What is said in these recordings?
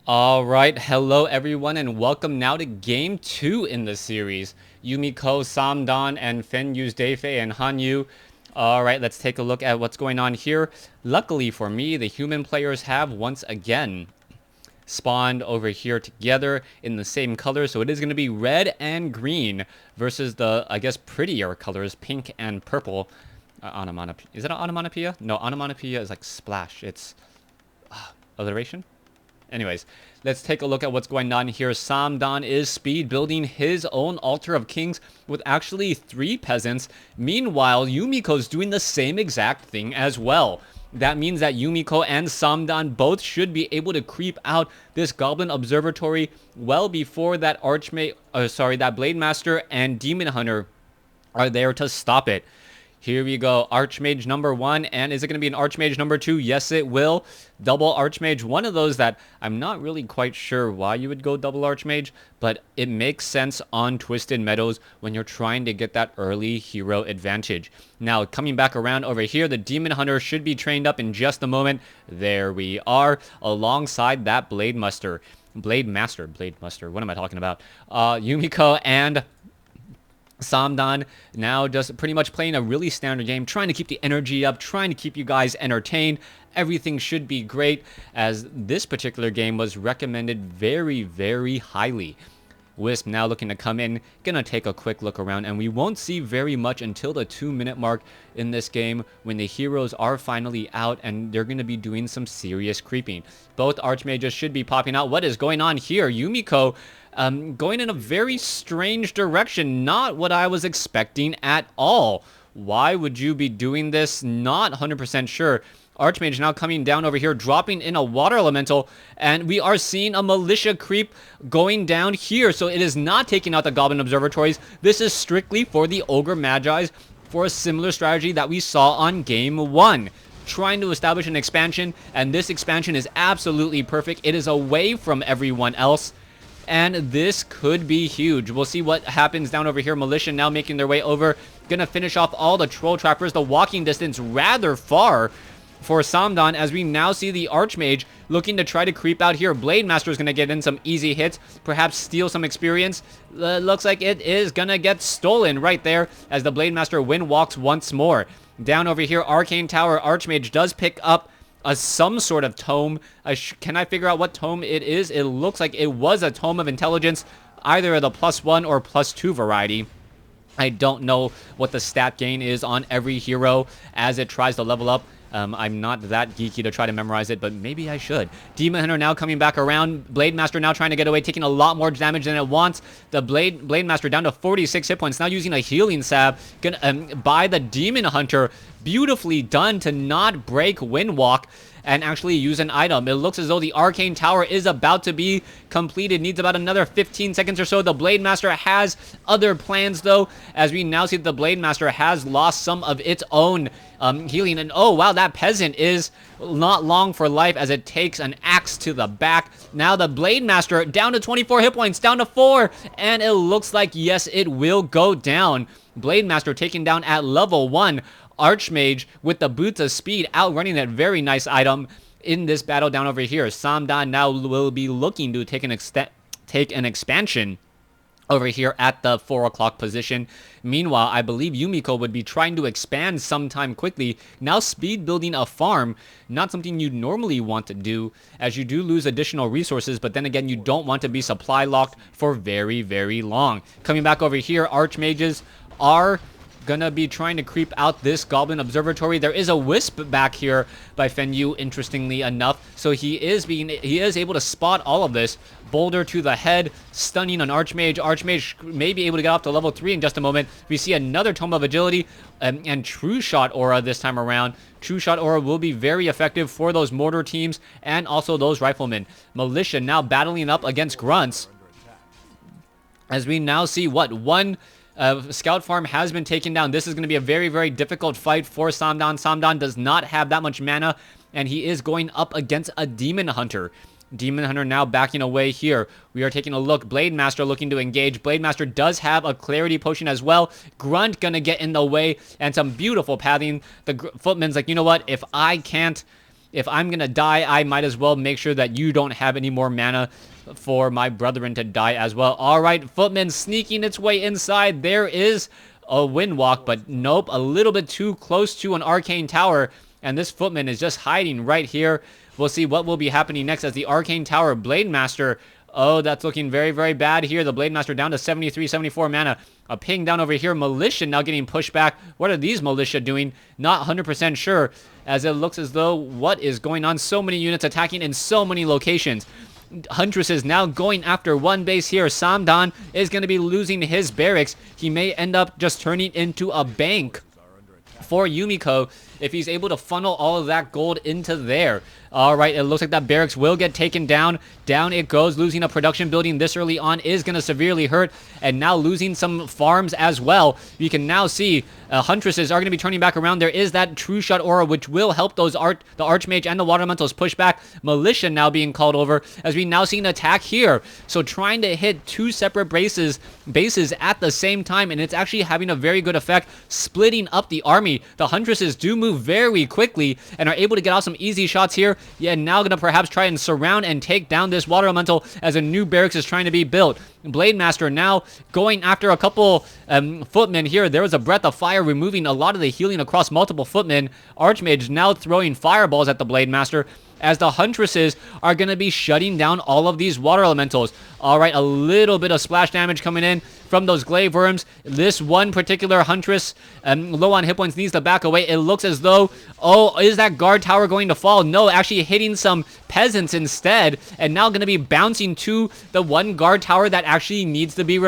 Alright, hello everyone and welcome now to game 2 in the series. Yumiko, Samdan, and Feiniu's Dafei and Hainiu. Alright, let's take a look at what's going on here. Luckily for me, the human players have once again spawned over here together in the same color. So it is going to be red and green versus the, I guess, prettier colors, pink and purple. Onomatopoeia. Is it an onomatopoeia? No, onomatopoeia is like splash. It's alliteration? Anyways, let's take a look at what's going on here. Samdan is speed building his own altar of kings with actually 3 peasants. Meanwhile, Yumiko's doing the same exact thing as well. That means that Yumiko and Samdan both should be able to creep out this goblin observatory well before that that blade master and demon hunter are there to stop it. Here we go, Archmage number 1, and is it going to be an Archmage number 2? Yes, it will. Double Archmage, one of those that I'm not really quite sure why you would go double Archmage, but it makes sense on Twisted Meadows when you're trying to get that early hero advantage. Now, coming back around over here, the Demon Hunter should be trained up in just a moment. There we are, alongside that Blade Master, what am I talking about? Yumiko and Samdan now just pretty much playing a really standard game, trying to keep the energy up, trying to keep you guys entertained. Everything should be great, as this particular game was recommended very, very highly. Wisp now looking to come in, gonna take a quick look around, and we won't see very much until the 2-minute mark in this game when the heroes are finally out and they're gonna be doing some serious creeping. Both Archmages should be popping out. What is going on here? Yumiko going in a very strange direction, not what I was expecting at all. Why would you be doing this? Not 100% sure. Archmage now coming down over here, dropping in a water elemental, and we are seeing a militia creep going down here. So it is not taking out the goblin observatories. This is strictly for the ogre magis, for a similar strategy that we saw on game 1. Trying to establish an expansion, and this expansion is absolutely perfect. It is away from everyone else, and this could be huge. We'll see what happens down over here. Militia now making their way over, gonna finish off all the troll trappers. The walking distance rather far for Samdan, as we now see the Archmage looking to try to creep out here. Blade Master is going to get in some easy hits, perhaps steal some experience. Looks like it is going to get stolen right there as the Blade Master wind walks once more. Down over here, Arcane Tower, Archmage does pick up some sort of tome. Can I figure out what tome it is? It looks like it was a Tome of Intelligence, either the +1 or +2 variety. I don't know what the stat gain is on every hero as it tries to level up. I'm not that geeky to try to memorize it, but maybe I should. Demon Hunter now coming back around. Blade Master now trying to get away, taking a lot more damage than it wants. The Blade Master down to 46 hit points, now using a healing salve by the Demon Hunter. Beautifully done to not break Windwalk and actually use an item. It looks as though the Arcane Tower is about to be completed. Needs about another 15 seconds or so. The Blade Master has other plans, though, as we now see that the Blade Master has lost some of its own healing. And oh, wow, that peasant is not long for life as it takes an axe to the back. Now the Blade Master down to 24 hit points, down to 4. And it looks like, yes, it will go down. Blade Master taken down at level 1. Archmage with the boots of speed outrunning that very nice item in this battle down over here. Samdan now will be looking to take an expansion over here at the 4 o'clock position. Meanwhile, I believe Yumiko would be trying to expand sometime quickly. Now speed building a farm, not something you'd normally want to do, as you do lose additional resources, but then again, you don't want to be supply locked for very, very long. Coming back over here, Archmages are gonna be trying to creep out this goblin observatory. There is a wisp back here by Feiniu, interestingly enough, so he is able to spot all of this. Boulder to the head, stunning an Archmage. Archmage may be able to get up to level 3 in just a moment. We see another Tome of Agility and True Shot Aura this time around. True Shot Aura will be very effective for those mortar teams and also those riflemen. Militia now battling up against grunts, as we now see one Scout Farm has been taken down. This is going to be a very, very difficult fight for Samdan. Samdan does not have that much mana, and he is going up against a Demon Hunter. Demon Hunter now backing away here. We are taking a look. Blade Master looking to engage. Blade Master does have a Clarity Potion as well. Grunt gonna get in the way, and some beautiful pathing. The Footman's like, you know what? If if I'm gonna die, I might as well make sure that you don't have any more mana for my brethren to die as well. All right, Footman sneaking its way inside. There is a Windwalk, but nope, a little bit too close to an Arcane Tower, and this Footman is just hiding right here. We'll see what will be happening next as the Arcane Tower Blade Master. Oh, that's looking very, very bad here. The Blade Master down to 73, 74 mana. A ping down over here. Militia now getting pushed back. What are these Militia doing? Not 100% sure, as it looks as though what is going on? So many units attacking in so many locations. Huntress is now going after one base here. Samdan is going to be losing his barracks. He may end up just turning into a bank for Yumiko if he's able to funnel all of that gold into there. All right, it looks like that barracks will get taken down. Down it goes. Losing a production building this early on is going to severely hurt, and now losing some farms as well. You can now see Huntresses are going to be turning back around. There is that True Shot Aura, which will help those the Archmage and the Water Elementals push back. Militia now being called over, as we now see an attack here. So trying to hit two separate bases at the same time, and it's actually having a very good effect, splitting up the army. The Huntresses do move very quickly and are able to get off some easy shots here. Yeah, now going to perhaps try and surround and take down this Water Elemental as a new barracks is trying to be built. Blade Master now going after a couple footmen here. There was a Breath of Fire removing a lot of the healing across multiple footmen. Archmage now throwing fireballs at the Blade Master, as the Huntresses are going to be shutting down all of these Water Elementals. All right, a little bit of splash damage coming in from those Glaive Worms. This one particular Huntress, low on hit points, needs to back away. It looks as though, oh, is that guard tower going to fall? No, actually hitting some peasants instead, and now going to be bouncing to the one guard tower that actually needs to be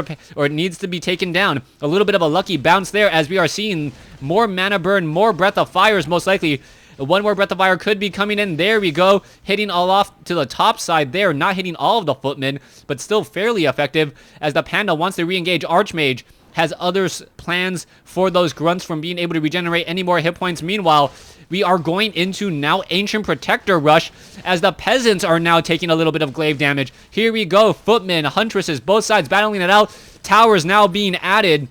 needs to be taken down. A little bit of a lucky bounce there, as we are seeing more mana burn, more Breath of Fires most likely. One more Breath of Fire could be coming in. There we go. Hitting all off to the top side there. Not hitting all of the footmen, but still fairly effective, as the Panda wants to re-engage. Archmage has other plans for those grunts from being able to regenerate any more hit points. Meanwhile, we are going into now Ancient Protector rush, as the peasants are now taking a little bit of glaive damage. Here we go. Footmen, Huntresses, both sides battling it out. Towers now being added,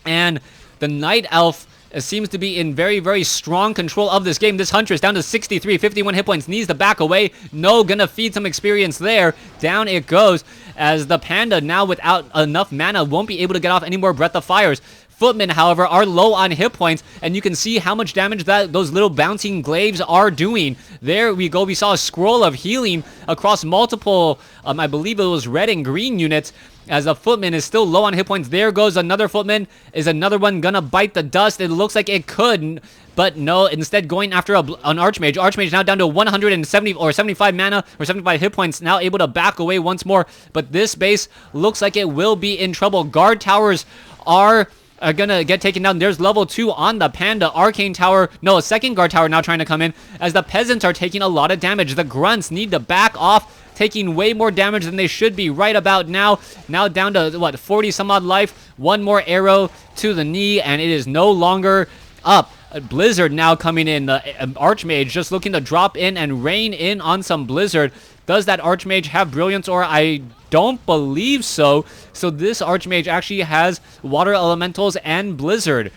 and the Night Elf seems to be in very, very strong control of this game. This Huntress down to 63, 51 hit points, needs to back away. No, gonna feed some experience there. Down it goes, as the Panda now without enough mana won't be able to get off any more Breath of Fires. Footmen, however, are low on hit points, and you can see how much damage that those little bouncing glaives are doing. There we go. We saw a scroll of healing across multiple, I believe it was red and green units, as a footman is still low on hit points. There goes another footman. Is another one gonna bite the dust? It looks like it could, but no, instead going after an Archmage. Archmage now down to 170 or 75 mana or 75 hit points, now able to back away once more, but this base looks like it will be in trouble. Guard towers are gonna get taken down. There's level 2 on the Panda. Arcane Tower, no, a second guard tower now trying to come in, as the peasants are taking a lot of damage. The grunts need to back off, taking way more damage than they should be right about now. Now down to, what, 40 some odd life. One more arrow to the knee, and it is no longer up. A Blizzard now coming in. The Archmage just looking to drop in and rain in on some Blizzard. Does that Archmage have Brilliance Aura? I don't believe so. So this Archmage actually has Water Elementals and Blizzard.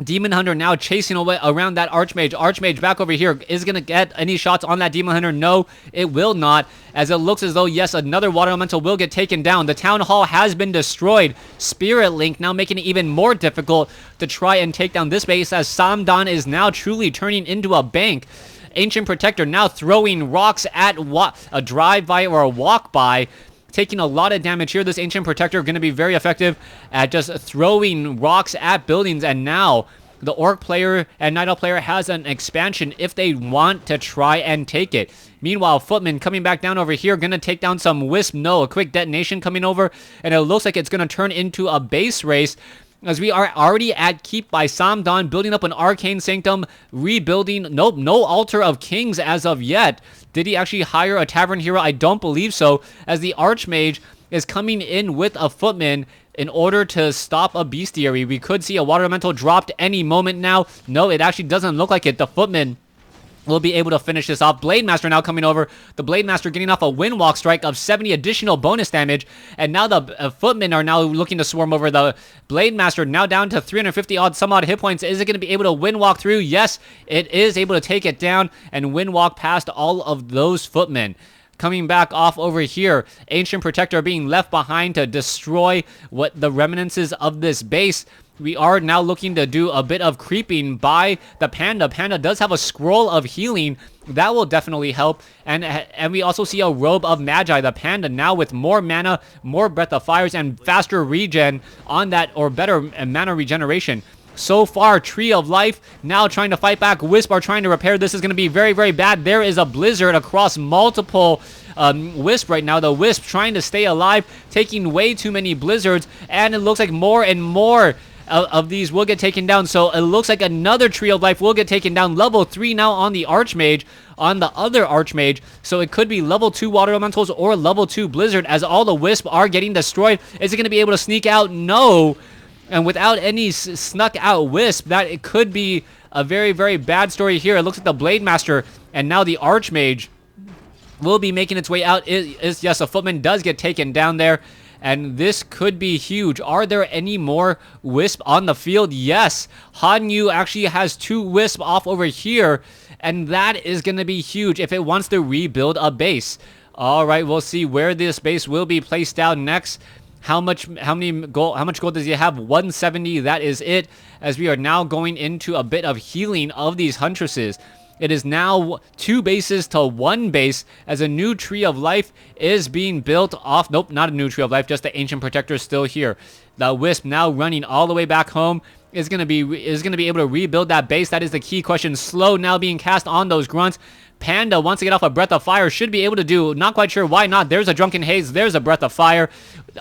Demon Hunter now chasing away around that Archmage. Archmage back over here. Is going to get any shots on that Demon Hunter? No, it will not, as it looks as though, yes, another Water Elemental will get taken down. The Town Hall has been destroyed. Spirit Link now making it even more difficult to try and take down this base, as Samdan is now truly turning into a bank. Ancient Protector now throwing rocks at a drive-by or a walk-by, taking a lot of damage here. This Ancient Protector going to be very effective at just throwing rocks at buildings, and now the Orc player and Night Elf player has an expansion if they want to try and take it. Meanwhile, Footman coming back down over here, going to take down some Wisp. No, a quick detonation coming over, and it looks like it's going to turn into a base race, as we are already at Keep by Samdan, building up an Arcane Sanctum, rebuilding. Nope, no Altar of Kings as of yet. Did he actually hire a Tavern Hero? I don't believe so, as the Archmage is coming in with a Footman in order to stop a Bestiary. We could see a Water Elemental dropped any moment now. No, it actually doesn't look like it. The Footman We'll be able to finish this off. Blade Master now coming over. The Blade Master getting off a Windwalk strike of 70 additional bonus damage. And now the Footmen are now looking to swarm over. The Blade Master now down to 350 odd some odd hit points. Is it going to be able to Windwalk through? Yes, it is able to take it down and Windwalk past all of those Footmen. Coming back off over here, Ancient Protector being left behind to destroy what the remnants of this base. We are now looking to do a bit of creeping by the Panda. Panda does have a scroll of healing. That will definitely help. And we also see a robe of Magi. The Panda now with more mana, more Breath of Fires, and faster regen on that, or better mana regeneration. So far, Tree of Life now trying to fight back. Wisp are trying to repair. This is going to be very, very bad. There is a blizzard across multiple Wisp right now. The Wisp trying to stay alive, taking way too many blizzards. And it looks like more and more of these will get taken down. So it looks like another Tree of Life will get taken down. Level 3 now on the Archmage, on the other Archmage. So it could be level 2 Water Elementals or level 2 Blizzard as all the Wisp are getting destroyed. Is it going to be able to sneak out? No. And without any snuck out Wisp, that it could be a very, very bad story here. It looks like the Blade Master and now the Archmage will be making its way out. Yes, a Footman does get taken down there. And this could be huge. Are there any more Wisp on the field? Yes. Hainiu actually has 2 Wisp off over here. And that is going to be huge if it wants to rebuild a base. All right, we'll see where this base will be placed down next. How much gold does he have? 170. That is it. As we are now going into a bit of healing of these Huntresses. It is now 2 bases to 1 base as a new Tree of Life is being built off. Nope, not a new Tree of Life, just the Ancient Protector still here. The Wisp now running all the way back home is going to be able to rebuild that base. That is the key question. Slow now being cast on those grunts. Panda wants to get off a Breath of Fire. Should be able to do. Not quite sure why not. There's a Drunken Haze. There's a Breath of Fire.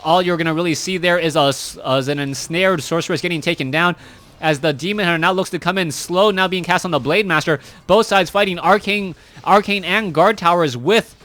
All you're going to really see there is an ensnared Sorceress getting taken down. As the Demon Hunter now looks to come in slow, now being cast on the Blade Master. Both sides fighting Arcane and Guard Towers with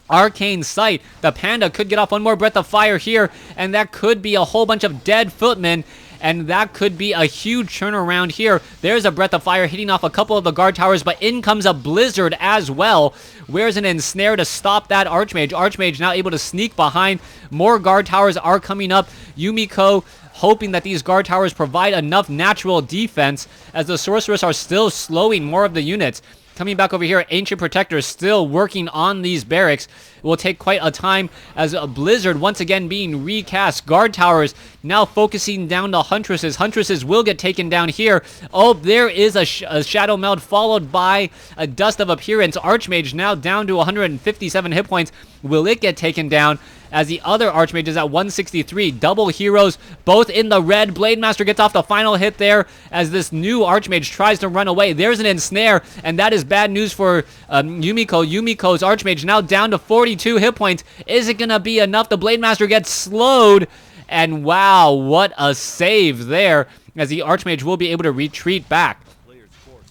Arcane Sight. The Panda could get off one more Breath of Fire here, and that could be a whole bunch of dead Footmen, and that could be a huge turnaround here. There's a Breath of Fire hitting off a couple of the Guard Towers, but in comes a Blizzard as well. Where's an Ensnare to stop that Archmage? Archmage now able to sneak behind. More Guard Towers are coming up. Yumiko hoping that these Guard Towers provide enough natural defense as the Sorceress are still slowing more of the units. Coming back over here, Ancient Protector still working on these barracks. It will take quite a time as a Blizzard once again being recast. Guard Towers now focusing down the Huntresses. Huntresses will get taken down here. Oh, there is a Shadow Meld followed by a Dust of Appearance. Archmage now down to 157 hit points. Will it get taken down? As the other Archmage is at 163. Double heroes, both in the red. Blade Master gets off the final hit there as this new Archmage tries to run away. There's an Ensnare, and that is bad news for Yumiko. Yumiko's Archmage now down to 42 hit points. Is it going to be enough? The Blade Master gets slowed, and wow, what a save there as the Archmage will be able to retreat back.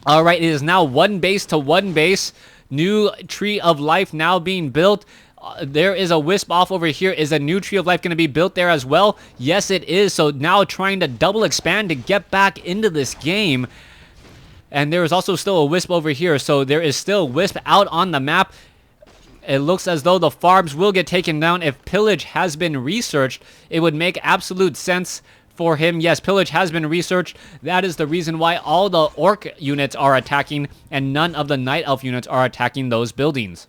All right, it is now 1 base to 1 base. New Tree of Life now being built. There is a Wisp off over here. Is a new Tree of Life going to be built there as well? Yes, it is. So now trying to double expand to get back into this game. And there is also still a Wisp over here. So there is still Wisp out on the map. It looks as though the farms will get taken down. If Pillage has been researched, it would make absolute sense for him. Yes, Pillage has been researched. That is the reason why all the Orc units are attacking and none of the Night Elf units are attacking those buildings.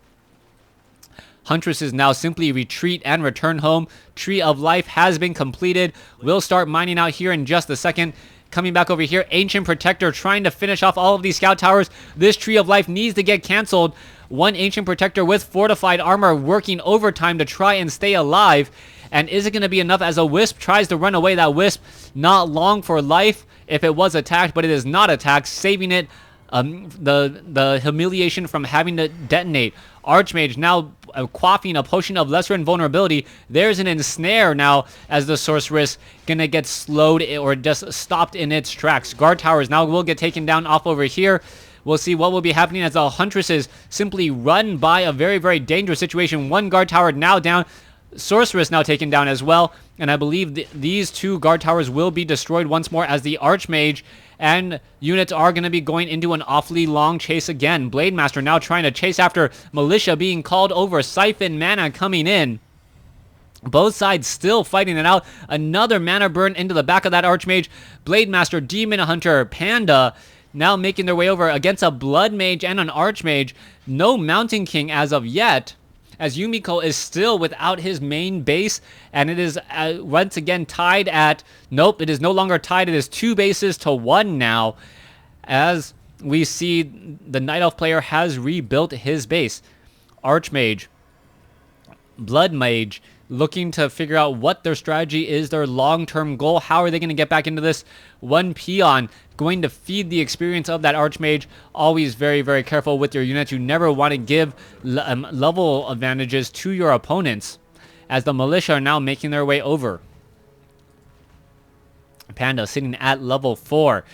Huntresses now simply retreat and return home. Tree of Life has been completed. We'll start mining out here in just a second. Coming back over here, Ancient Protector trying to finish off all of these Scout Towers. This Tree of Life needs to get canceled. One Ancient Protector with Fortified Armor working overtime to try and stay alive. And is it going to be enough as a Wisp tries to run away? That Wisp not long for life if it was attacked, but it is not attacked, saving it the humiliation from having to detonate. Archmage now quaffing a potion of lesser invulnerability. There's an Ensnare now as the Sorceress gonna get slowed or just stopped in its tracks. Guard Towers now will get taken down off over here. We'll see what will be happening as the Huntresses simply run by a very, very dangerous situation. One Guard Tower now down. Sorceress now taken down as well, and I believe these two guard towers will be destroyed once more as the Archmage and units are going to be going into an awfully long chase again. Blade Master now trying to chase after Militia being called over. Siphon Mana coming in. Both sides still fighting it out. Another mana burn into the back of that Archmage. Blade Master, Demon Hunter, Panda now making their way over against a Blood Mage and an Archmage. No Mountain King as of yet, as Yumiko is still without his main base, and it is once again tied at, nope, it is no longer tied, it is 2 bases to 1 now, as we see the Night Elf player has rebuilt his base. Archmage, Blood Mage, looking to figure out what their strategy is, their long-term goal. How are they going to get back into this? One peon going to feed the experience of that Archmage. Always very, very careful with your units. You never want to give level advantages to your opponents, as the Militia are now making their way over. Panda sitting at level 4.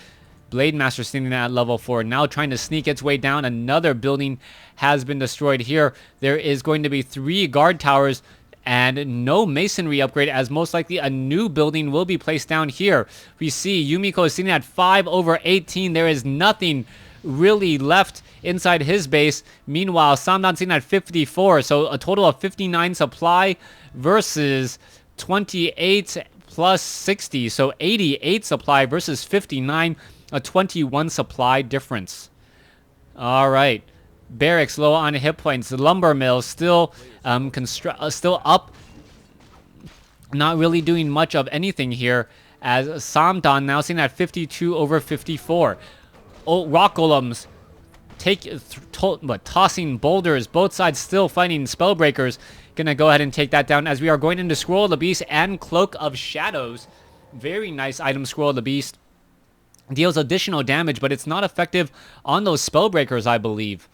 Blade Master sitting at level 4, now trying to sneak its way down. Another building has been destroyed here. There is going to be 3 guard towers and no masonry upgrade, as most likely a new building will be placed down here. We see Yumiko is sitting at 5/18. There is nothing really left inside his base. Meanwhile, Samdan sitting at 54, so a total of 59 supply versus 28 plus 60, so 88 supply versus 59, a 21 supply difference. All right. Barracks low on hit points. The lumber mill still still up. Not really doing much of anything here, as Samdan now sitting at 52/54. Oh, rock golems tossing boulders. Both sides still fighting spellbreakers. Gonna go ahead and take that down, as we are going into Scroll of the Beast and Cloak of Shadows. Very nice item, Scroll of the Beast. Deals additional damage, but it's not effective on those spellbreakers, I believe.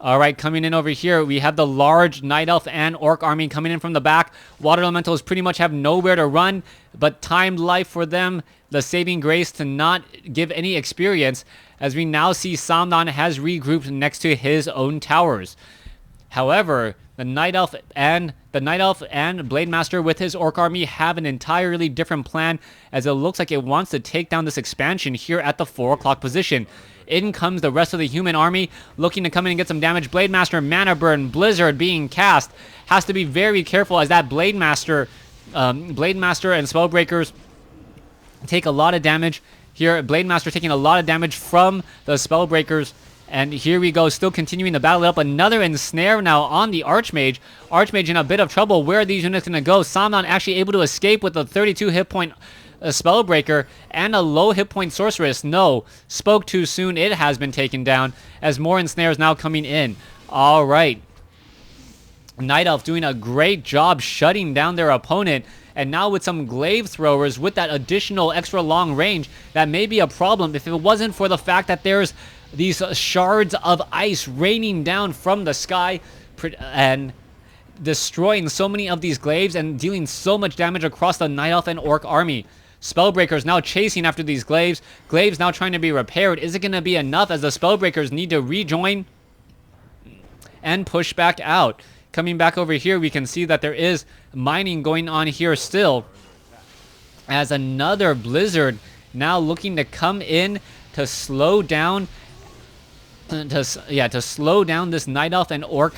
All right, coming in over here, we have the large Night Elf and Orc army coming in from the back. Water Elementals pretty much have nowhere to run, but timed life for them, the saving grace to not give any experience, as we now see Samdan has regrouped next to his own towers. However, the Night Elf and Blade Master with his Orc army have an entirely different plan, as it looks like it wants to take down this expansion here at the 4 o'clock position. In comes the rest of the human army, looking to come in and get some damage. Blade Master, Mana Burn, Blizzard being cast. Has to be very careful, as that Blade Master and Spellbreakers take a lot of damage. Here, Blade Master taking a lot of damage from the Spellbreakers. And here we go, still continuing the battle up. Another ensnare now on the Archmage. Archmage in a bit of trouble. Where are these units going to go? Samdan actually able to escape with a 32 hit point Spellbreaker and a low hit point Sorceress. No, spoke too soon. It has been taken down, as more ensnares now coming in. All right. Night Elf doing a great job shutting down their opponent. And now with some glaive throwers with that additional extra long range, that may be a problem if it wasn't for the fact that there's these shards of ice raining down from the sky and destroying so many of these glaives and dealing so much damage across the Night Elf and Orc army. Spellbreakers now chasing after these glaives. Glaives now trying to be repaired. Is it going to be enough, as the Spellbreakers need to rejoin and push back out? Coming back over here, we can see that there is mining going on here still, as another Blizzard now looking to come in to slow down to slow down this Night Elf and Orc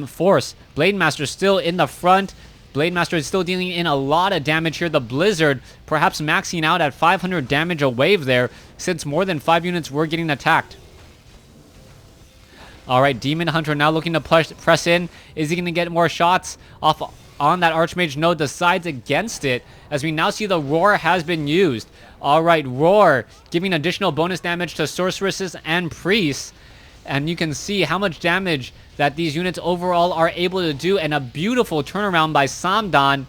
force. Blade Master still in the front. Blade Master is still dealing in a lot of damage here. The Blizzard perhaps maxing out at 500 damage a wave there, since more than 5 units were getting attacked. All right, Demon Hunter now looking to press in. Is he going to get more shots off on that Archmage? No, decides against it, as we now see the Roar has been used. All right, Roar giving additional bonus damage to Sorceresses and Priests. And you can see how much damage that these units overall are able to do, and a beautiful turnaround by Samdan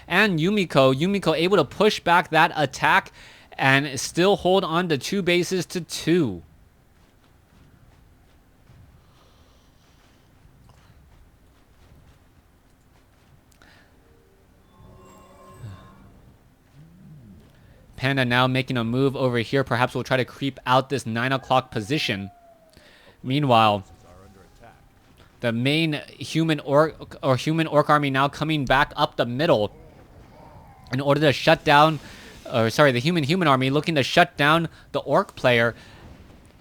and Yumiko. Yumiko able to push back that attack and still hold on to 2 bases to 2. Panda now making a move over here. Perhaps we'll try to creep out this 9 o'clock position. Meanwhile, The main human orc army now coming back up the middle in order to shut down, the human army looking to shut down the orc player.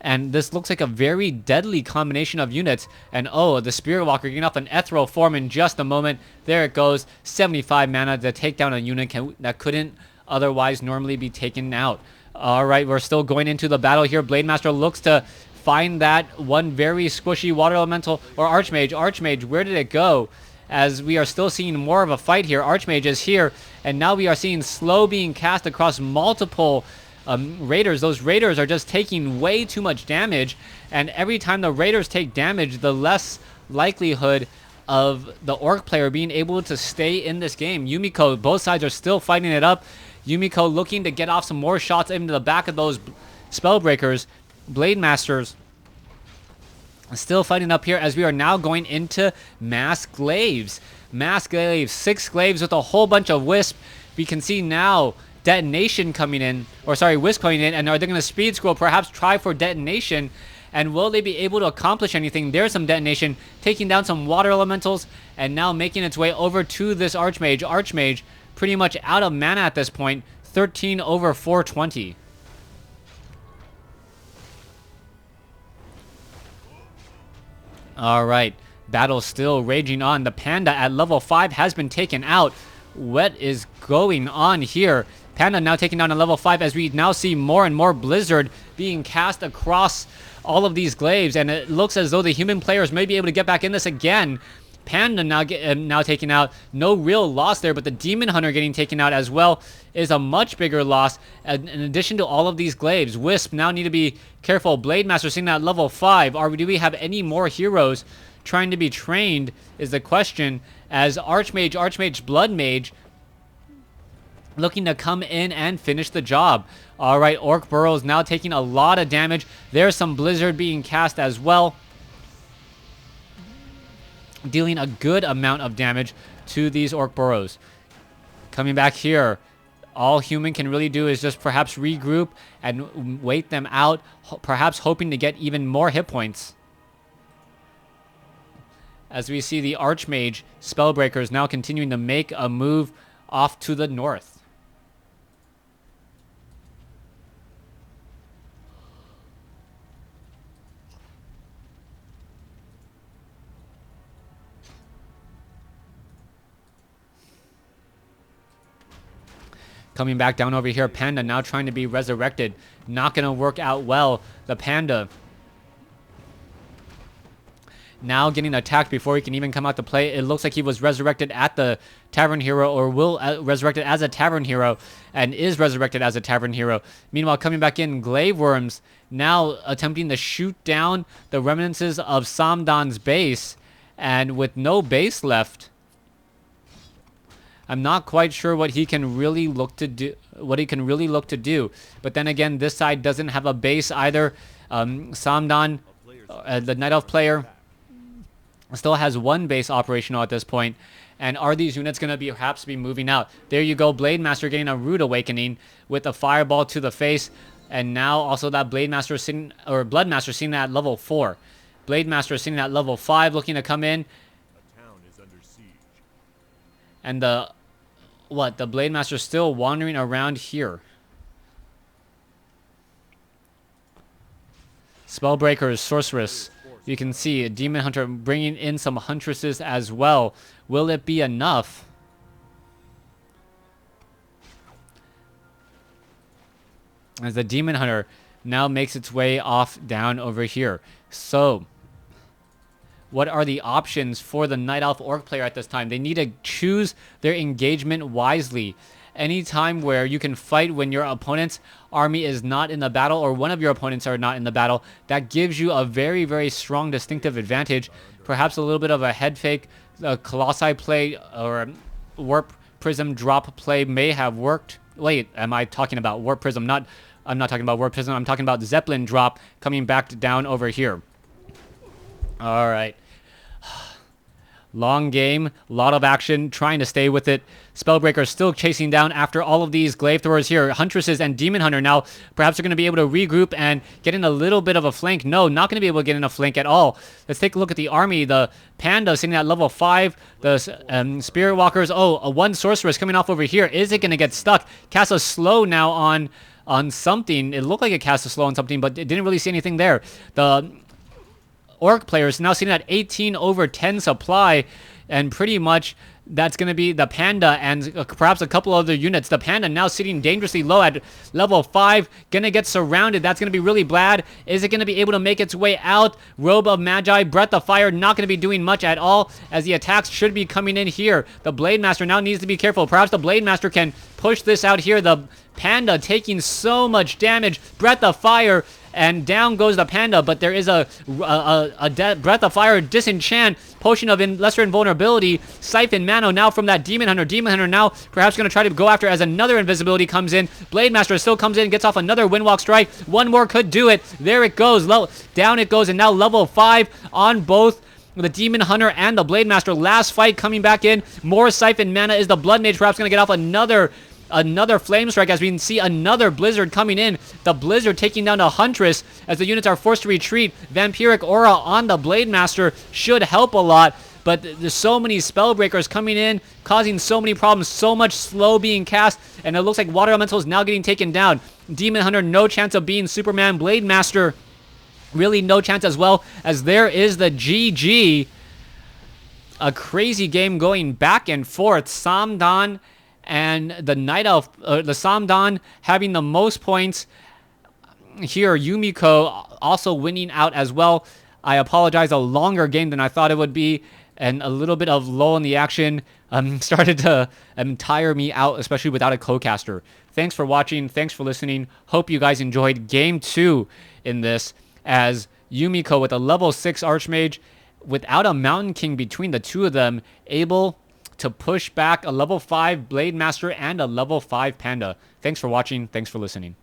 And this looks like a very deadly combination of units. And oh, the Spirit Walker getting off an ethereal form in just a moment. There it goes. 75 mana to take down a unit that couldn't otherwise normally be taken out. All right, we're still going into the battle here. Blademaster looks to find that one very squishy water elemental, or Archmage. Archmage, where did it go? As we are still seeing more of a fight here. Archmage is here, and now we are seeing slow being cast across multiple raiders. Those raiders are just taking way too much damage, and every time the raiders take damage, the less likelihood of the orc player being able to stay in this game. Yumiko, both sides are still fighting it up. Yumiko looking to get off some more shots into the back of those Spellbreakers. Blademasters still fighting up here as we are now going into Mass Glaives. Mass Glaives, 6 Glaives with a whole bunch of Wisp. We can see now Detonation coming in, Wisp coming in, and are they going to speed scroll, perhaps try for Detonation, and will they be able to accomplish anything? There's some Detonation, taking down some water elementals, and now making its way over to this Archmage. Archmage pretty much out of mana at this point, 13 over 420. All right, battle still raging on. The Panda at level 5 has been taken out. What is going on here? Panda now taken down at level 5 as we now see more and more Blizzard being cast across all of these glaives, and it looks as though the human players may be able to get back in this again. Panda now taken out. No real loss there, but the Demon Hunter getting taken out as well is a much bigger loss. In addition to all of these glaives, Wisp now need to be careful. Blademaster sitting at level 5. Do we have any more heroes trying to be trained is the question, as Archmage, Blood Mage looking to come in and finish the job. All right, Orc Burrows now taking a lot of damage. There's some Blizzard being cast as well, dealing a good amount of damage to these Orc Burrows. Coming back here, all human can really do is just perhaps regroup and wait them out, perhaps hoping to get even more hit points. As we see the Archmage Spellbreakers now continuing to make a move off to the north. Coming back down over here, Panda now trying to be resurrected. Not going to work out well. The Panda now getting attacked before he can even come out to play. It looks like he was resurrected at the Tavern Hero, or will resurrected as a Tavern Hero, and is resurrected as a Tavern Hero. Meanwhile, coming back in, Glaive Worms now attempting to shoot down the remnants of Samdan's base, and with no base left, I'm not quite sure what he can really look to do. But then again, this side doesn't have a base either. Samdan, the Night Elf player, still has one base operational at this point. And are these units going to perhaps be moving out? There you go, Blademaster getting a rude awakening with a fireball to the face, and now also that Bloodmaster sitting at level 4. Blademaster sitting at level 5, looking to come in. A town is under siege. And the Blademaster still wandering around here. Spellbreakers, Sorceress. You can see a Demon Hunter bringing in some Huntresses as well. Will it be enough? As the Demon Hunter now makes its way off down over here. So, what are the options for the Night Elf Orc player at this time? They need to choose their engagement wisely. Any time where you can fight when your opponent's army is not in the battle, or one of your opponents are not in the battle, that gives you a very, very strong distinctive advantage. Perhaps a little bit of a head fake, a Colossi play, or Warp Prism drop play may have worked. Wait, am I talking about Warp Prism? I'm not talking about Warp Prism. I'm talking about Zeppelin drop coming back down over here. All right. Long game, a lot of action, trying to stay with it. Spellbreaker still chasing down after all of these glaive throwers here. Huntresses and Demon Hunter now perhaps are going to be able to regroup and get in a little bit of a flank. No, not going to be able to get in a flank at all. Let's take a look at the army. The Panda sitting at level 5. The Spirit Walkers. Oh, a 1 Sorceress coming off over here. Is it going to get stuck? Cast a slow now on something. It looked like it cast a slow on something, but it didn't really see anything there. The Orc players now sitting at 18 over 10 supply, and pretty much that's going to be the Panda and perhaps a couple other units. The Panda now sitting dangerously low at level 5, going to get surrounded. That's going to be really bad. Is it going to be able to make its way out? Robe of Magi, Breath of Fire, not going to be doing much at all, as the attacks should be coming in here. The Blade Master now needs to be careful. Perhaps the Blade Master can push this out here. The Panda taking so much damage. Breath of Fire, and down goes the Panda, but there is a Breath of Fire, Disenchant, Potion of Lesser Invulnerability, Siphon Mano now from that Demon Hunter. Demon Hunter now perhaps going to try to go after as another invisibility comes in. Blade Master still comes in, gets off another Windwalk Strike. One more could do it. There it goes. Down it goes, and now level 5 on both the Demon Hunter and the Blade Master. Last fight coming back in. More Siphon Mana. Is the Blood Mage perhaps going to get off another Flame Strike, as we can see another Blizzard coming in. The Blizzard taking down a Huntress as the units are forced to retreat. Vampiric Aura on the Blade Master should help a lot, but there's so many Spellbreakers coming in, causing so many problems, so much slow being cast, and it looks like Water Elemental is now getting taken down. Demon Hunter, no chance of being Superman. Blade Master, really no chance as well, as there is the GG. A crazy game going back and forth. Samdan and the Night Elf, the Samdan having the most points here. Yumiko also winning out as well. I apologize, a longer game than I thought it would be, and a little bit of lull in the action started to tire me out, especially without a co-caster. Thanks for watching. Thanks for listening. Hope you guys enjoyed game 2 in this, as Yumiko with a level 6 Archmage, without a Mountain King between the two of them, able to push back a level 5 Blade Master and a level 5 Panda. Thanks for watching. Thanks for listening.